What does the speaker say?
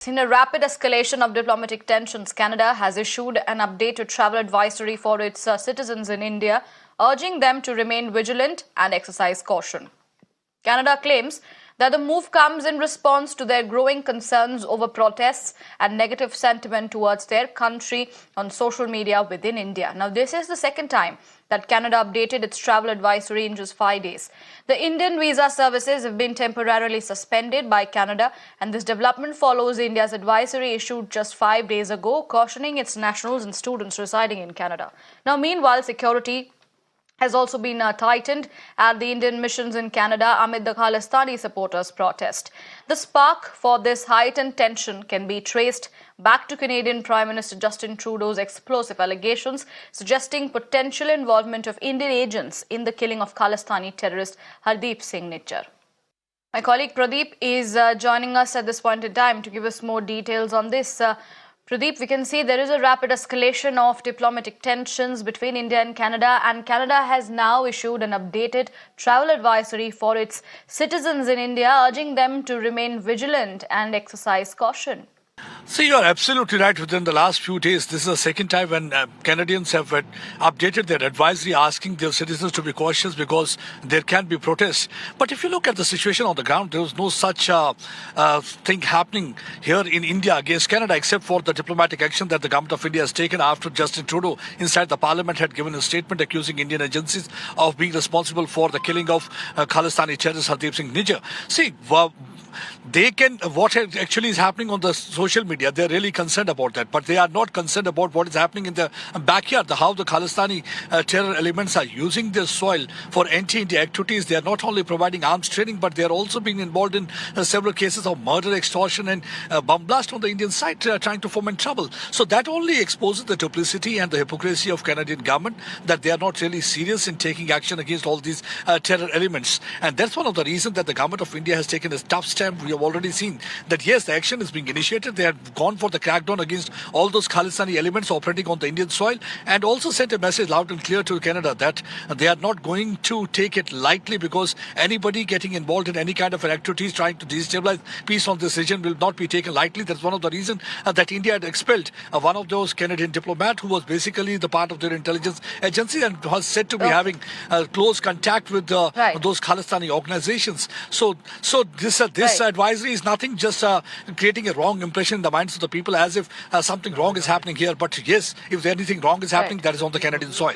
In a rapid escalation of diplomatic tensions, Canada has issued an updated travel advisory for its citizens in India, urging them to remain vigilant and exercise caution. Canada claims that the move comes in response to their growing concerns over protests and negative sentiment towards their country on social media within India. Now, this is the second time that Canada updated its travel advisory in just 5 days. The Indian visa services have been temporarily suspended by Canada, and this development follows India's advisory issued just 5 days ago, cautioning its nationals and students residing in Canada. Now, meanwhile, security has also been tightened at the Indian missions in Canada amid the Khalistani supporters' protest. The spark for this heightened tension can be traced back to Canadian Prime Minister Justin Trudeau's explosive allegations suggesting potential involvement of Indian agents in the killing of Khalistani terrorist Hardeep Singh Nijjar. My colleague Pradeep is joining us at this point in time to give us more details on this. Pradeep, we can see there is a rapid escalation of diplomatic tensions between India and Canada has now issued an updated travel advisory for its citizens in India, urging them to remain vigilant and exercise caution. See, you're absolutely right. Within the last few days, this is the second time when Canadians have updated their advisory asking their citizens to be cautious because there can be protests. But if you look at the situation on the ground, there was no such thing happening here in India against Canada, except for the diplomatic action that the government of India has taken after Justin Trudeau inside the parliament had given a statement accusing Indian agencies of being responsible for the killing of Khalistani terrorist Hardeep Singh Nijjar. See, what actually is happening on the social media, they're really concerned about that, but they are not concerned about what is happening in the backyard, how the Khalistani terror elements are using their soil for anti-India activities. They are not only providing arms training, but they are also being involved in several cases of murder, extortion and bomb blast on the Indian side, trying to foment trouble. So that only exposes the duplicity and the hypocrisy of Canadian government, that they are not really serious in taking action against all these terror elements. And that's one of the reasons that the government of India has taken a tough stand. We have already seen that yes, the action is being initiated. They have gone for the crackdown against all those Khalistani elements operating on the Indian soil, and also sent a message loud and clear to Canada that they are not going to take it lightly, because anybody getting involved in any kind of activities trying to destabilize peace on this region will not be taken lightly. That's one of the reasons that India had expelled one of those Canadian diplomats who was basically the part of their intelligence agency and was said to be having close contact with those Khalistani organizations. So this advisory is nothing, just creating a wrong impression in the minds of the people as if something wrong is happening here. But yes, if anything wrong is happening, that is on the Canadian soil.